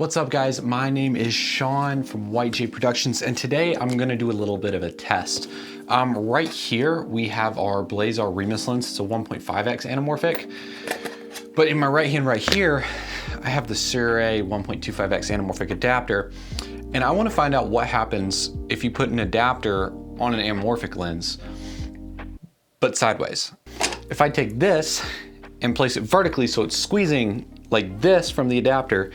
What's up guys, my name is Sean from White Jade Productions, and today I'm gonna do a little bit of a test. Right here, we have our Blazar Remus lens. It's a 1.5x anamorphic. But in my right hand right here, I have the Sirui 1.25x anamorphic adapter. And I wanna find out what happens if you put an adapter on an anamorphic lens, but sideways. If I take this and place it vertically so it's squeezing like this from the adapter,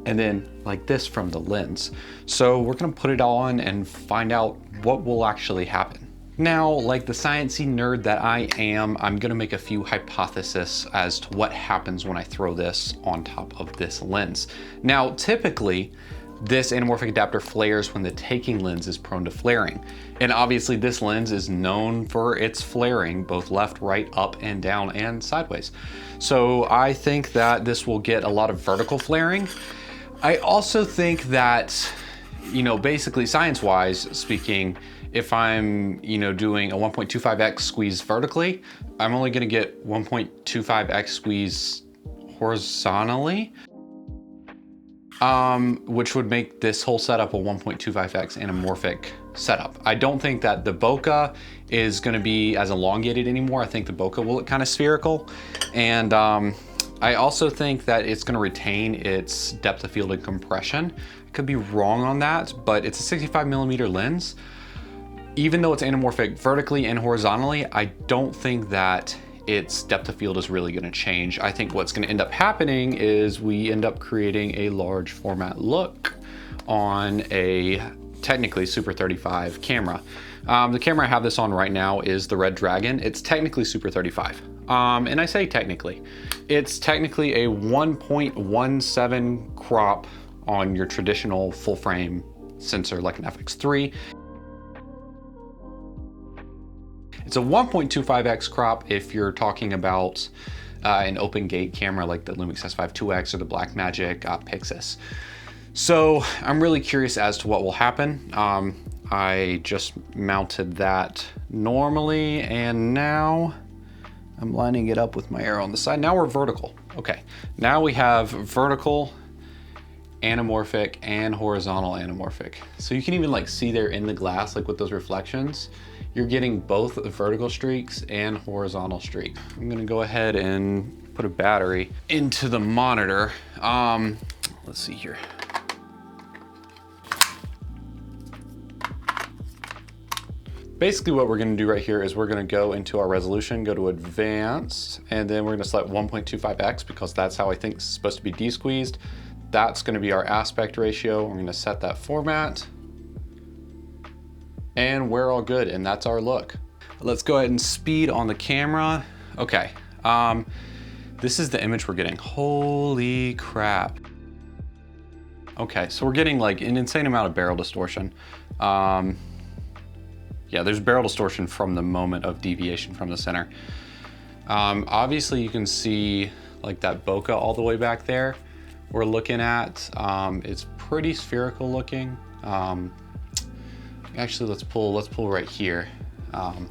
and then like this from the lens. So we're gonna put it on and find out what will actually happen. Now, like the sciencey nerd that I am, I'm gonna make a few hypotheses as to what happens when I throw this on top of this lens. Now, typically, this anamorphic adapter flares when the taking lens is prone to flaring. And obviously this lens is known for its flaring, both left, right, up and down and sideways. So I think that this will get a lot of vertical flaring. I also think that, basically science-wise speaking, if I'm, doing a 1.25x squeeze vertically, I'm only gonna get 1.25x squeeze horizontally, which would make this whole setup a 1.25x anamorphic setup. I don't think that the bokeh is gonna be as elongated anymore. I think the bokeh will look kind of spherical. And I also think that it's gonna retain its depth of field and compression. I could be wrong on that, but it's a 65mm lens. Even though it's anamorphic vertically and horizontally, I don't think that its depth of field is really gonna change. I think what's gonna end up happening is we end up creating a large format look on a technically Super 35 camera. The camera I have this on right now is the Red Dragon. It's technically Super 35. And I say technically. It's technically a 1.17 crop on your traditional full frame sensor like an FX3. It's a 1.25x crop if you're talking about an open gate camera like the Lumix S5 2X or the Blackmagic Pixis. So I'm really curious as to what will happen. I just mounted that normally, and now I'm lining it up with my arrow on the side. Now we're vertical. Okay, now we have vertical, anamorphic, and horizontal anamorphic. So you can even like see there in the glass, like with those reflections, you're getting both vertical streaks and horizontal streak. I'm gonna go ahead and put a battery into the monitor. Let's see here. Basically what we're gonna do right here is we're gonna go into our resolution, go to advanced, and then we're gonna select 1.25x because that's how I think it's supposed to be de-squeezed. That's gonna be our aspect ratio. We're gonna set that format, and we're all good, and that's our look. Let's go ahead and speed on the camera. Okay, this is the image we're getting. Holy crap. Okay, so we're getting like an insane amount of barrel distortion. Yeah, there's barrel distortion from the moment of deviation from the center. Obviously you can see like that bokeh all the way back there we're looking at. It's pretty spherical looking. Actually, let's pull right here. I'll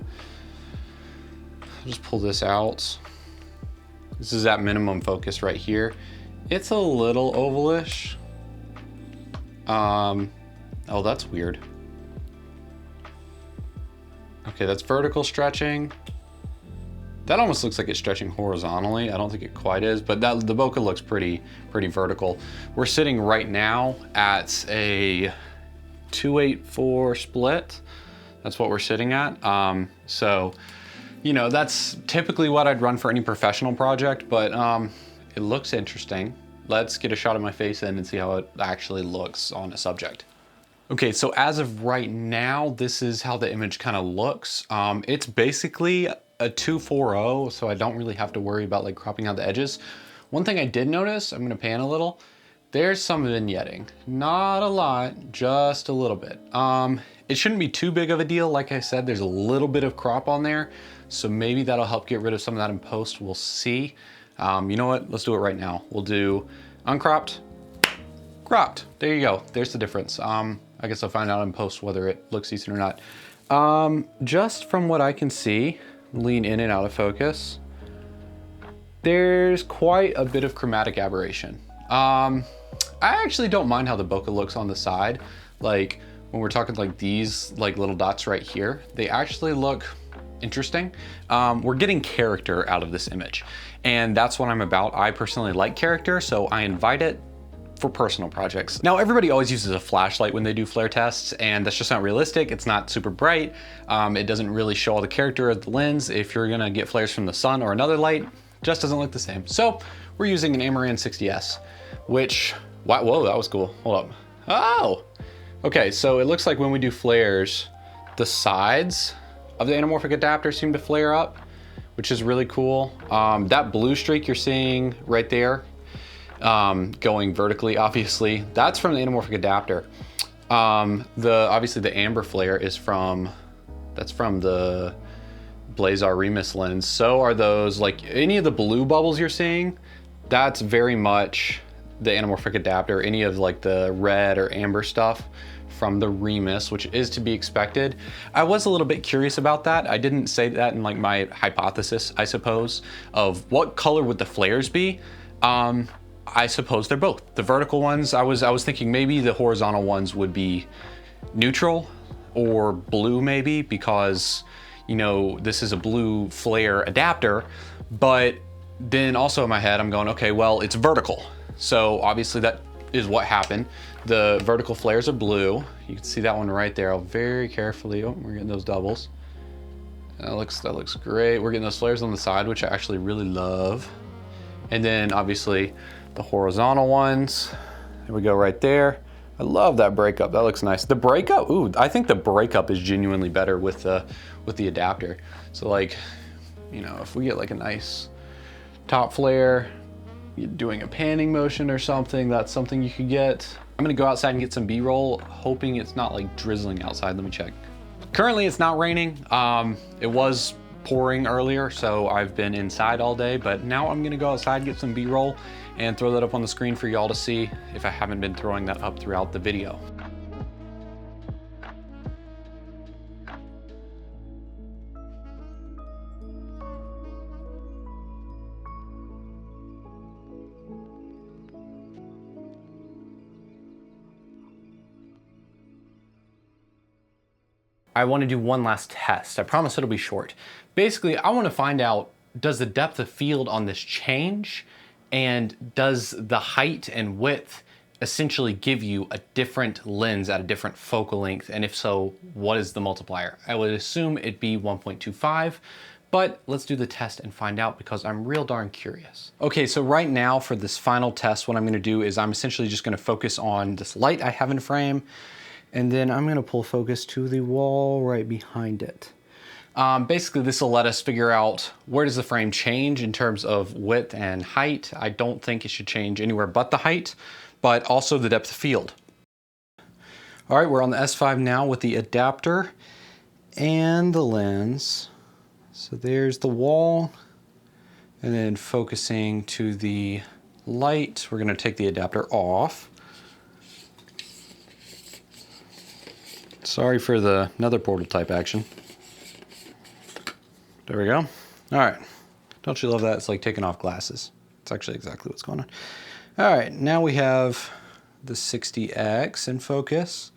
just pull this out. This is at minimum focus right here. It's a little ovalish. Oh, that's weird. Okay, that's vertical stretching. That almost looks like it's stretching horizontally. I don't think it quite is, but the bokeh looks pretty vertical. We're sitting right now at a 284 split. That's what we're sitting at. So, that's typically what I'd run for any professional project, but it looks interesting. Let's get a shot of my face in and see how it actually looks on a subject. Okay, so as of right now, this is how the image kind of looks. It's basically a 240, so I don't really have to worry about like cropping out the edges. One thing I did notice, I'm gonna pan a little, there's some vignetting. Not a lot, just a little bit. It shouldn't be too big of a deal. Like I said, there's a little bit of crop on there, so maybe that'll help get rid of some of that in post, we'll see. You know what, let's do it right now. We'll do uncropped, cropped. There you go, there's the difference. I guess I'll find out in post whether it looks decent or not. Just from what I can see, lean in and out of focus, there's quite a bit of chromatic aberration. I actually don't mind how the bokeh looks on the side. Like when we're talking like these like little dots right here, they actually look interesting. We're getting character out of this image, and that's what I'm about. I personally like character, so I invite it for personal projects. Now, everybody always uses a flashlight when they do flare tests, and that's just not realistic. It's not super bright. It doesn't really show all the character of the lens. If you're gonna get flares from the sun or another light, just doesn't look the same. So we're using an Amaran 60S, which, wow, whoa, that was cool. Hold up. Oh, okay, so it looks like when we do flares, the sides of the anamorphic adapter seem to flare up, which is really cool. That blue streak you're seeing right there, going vertically, obviously, that's from the anamorphic adapter. Obviously the amber flare is that's from the Blazar Remus lens. So are those, like any of the blue bubbles you're seeing, that's very much the anamorphic adapter. Any of like the red or amber stuff from the Remus, which is to be expected. I was a little bit curious about that. I didn't say that in like my hypothesis, I suppose, of what color would the flares be. I suppose they're both. The vertical ones, I was thinking maybe the horizontal ones would be neutral or blue maybe, because, you know, this is a blue flare adapter, but then also in my head, I'm going, okay, well, it's vertical. So obviously that is what happened. The vertical flares are blue. You can see that one right there. I'll very carefully, oh, we're getting those doubles. That looks great. We're getting those flares on the side, which I actually really love. And then obviously the horizontal ones, there we go right there. I love that breakup, that looks nice. The breakup, ooh, I think the breakup is genuinely better with the adapter. So like, you know, if we get like a nice top flare, doing a panning motion or something, that's something you could get. I'm gonna go outside and get some B-roll, hoping it's not like drizzling outside. Let me check. Currently it's not raining. It was pouring earlier, so I've been inside all day, but now I'm gonna go outside, get some B-roll, and throw that up on the screen for y'all to see if I haven't been throwing that up throughout the video. I want to do one last test. I promise it'll be short. Basically, I want to find out, does the depth of field on this change? And does the height and width essentially give you a different lens at a different focal length? And if so, what is the multiplier? I would assume it'd be 1.25, but let's do the test and find out, because I'm real darn curious. Okay, so right now for this final test, what I'm gonna do is I'm essentially just gonna focus on this light I have in frame, and then I'm gonna pull focus to the wall right behind it. Basically, this will let us figure out where does the frame change in terms of width and height. I don't think it should change anywhere but the height, but also the depth of field. All right, we're on the S5 now with the adapter and the lens. So there's the wall, and then focusing to the light. We're gonna take the adapter off. Sorry for the nether portal type action. There we go. All right. Don't you love that? It's like taking off glasses. It's actually exactly what's going on. All right, now we have the 60X in focus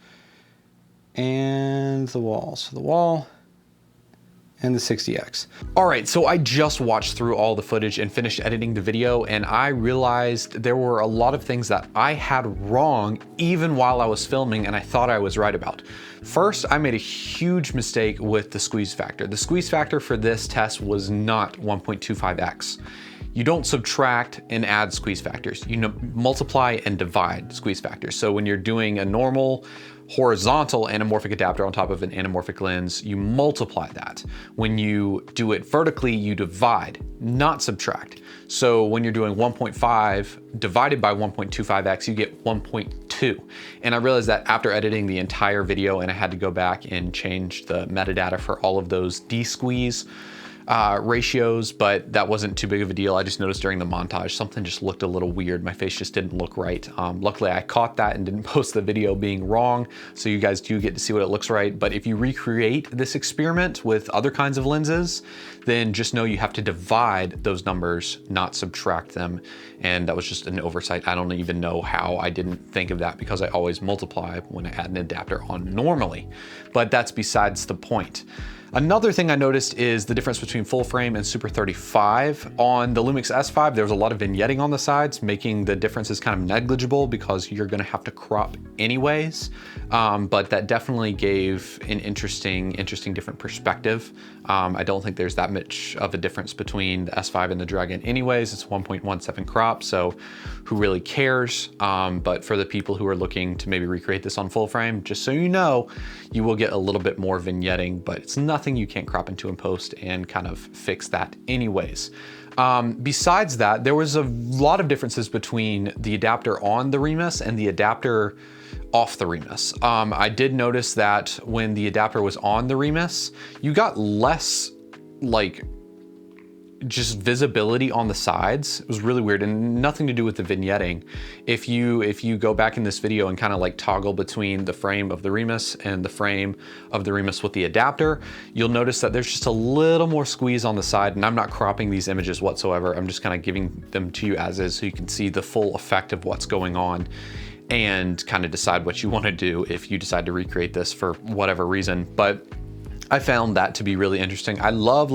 and the wall. So the wall and the 60X. All right, so I just watched through all the footage and finished editing the video, and I realized there were a lot of things that I had wrong even while I was filming and I thought I was right about. First, I made a huge mistake with the squeeze factor. The squeeze factor for this test was not 1.25x. You don't subtract and add squeeze factors. You multiply and divide squeeze factors. So when you're doing a normal horizontal anamorphic adapter on top of an anamorphic lens, you multiply that. When you do it vertically, you divide, not subtract. So when you're doing 1.5 divided by 1.25x, you get 1.2. And I realized that after editing the entire video, and I had to go back and change the metadata for all of those de-squeeze ratios, but that wasn't too big of a deal. I just noticed during the montage, something just looked a little weird. My face just didn't look right. Luckily I caught that and didn't post the video being wrong, so you guys do get to see what it looks right. But if you recreate this experiment with other kinds of lenses, then just know you have to divide those numbers, not subtract them. And that was just an oversight. I don't even know how I didn't think of that, because I always multiply when I add an adapter on normally, but that's besides the point. Another thing I noticed is the difference between full frame and Super 35. On the Lumix S5, there was a lot of vignetting on the sides, making the differences kind of negligible because you're gonna have to crop anyways. But that definitely gave an interesting different perspective. I don't think there's that much of a difference between the S5 and the Dragon anyways. It's 1.17 crop, so who really cares? But for the people who are looking to maybe recreate this on full frame, just so you know, you will get a little bit more vignetting, but it's nothing you can't crop into in post and kind of fix that anyways. Besides that, there was a lot of differences between the adapter on the Remus and the adapter off the Remus. I did notice that when the adapter was on the Remus, you got less like just visibility on the sides. It was really weird and nothing to do with the vignetting. If you go back in this video and kind of like toggle between the frame of the Remus and the frame of the Remus with the adapter, you'll notice that there's just a little more squeeze on the side, and I'm not cropping these images whatsoever. I'm just kind of giving them to you as is so you can see the full effect of what's going on and kind of decide what you want to do if you decide to recreate this for whatever reason. But I found that to be really interesting. I love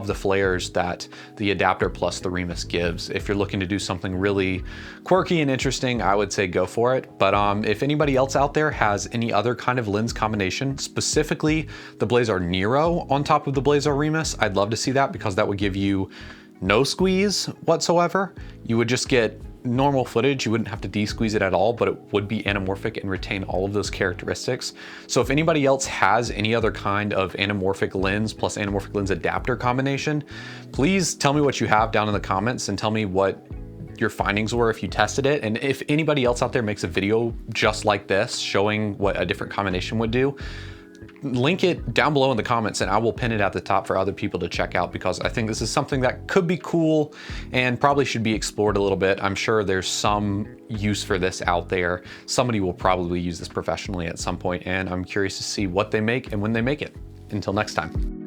the flares that the adapter plus the Remus gives. If you're looking to do something really quirky and interesting, I would say go for it. But if anybody else out there has any other kind of lens combination, specifically the Blazar Nero on top of the Blazar Remus, I'd love to see that, because that would give you no squeeze whatsoever. You would just get normal footage. You wouldn't have to de-squeeze it at all, but it would be anamorphic and retain all of those characteristics. So if anybody else has any other kind of anamorphic lens plus anamorphic lens adapter combination, please tell me what you have down in the comments and tell me what your findings were if you tested it. And if anybody else out there makes a video just like this showing what a different combination would do, link it down below in the comments and I will pin it at the top for other people to check out, because I think this is something that could be cool and probably should be explored a little bit. I'm sure there's some use for this out there. Somebody will probably use this professionally at some point, and I'm curious to see what they make and when they make it. Until next time.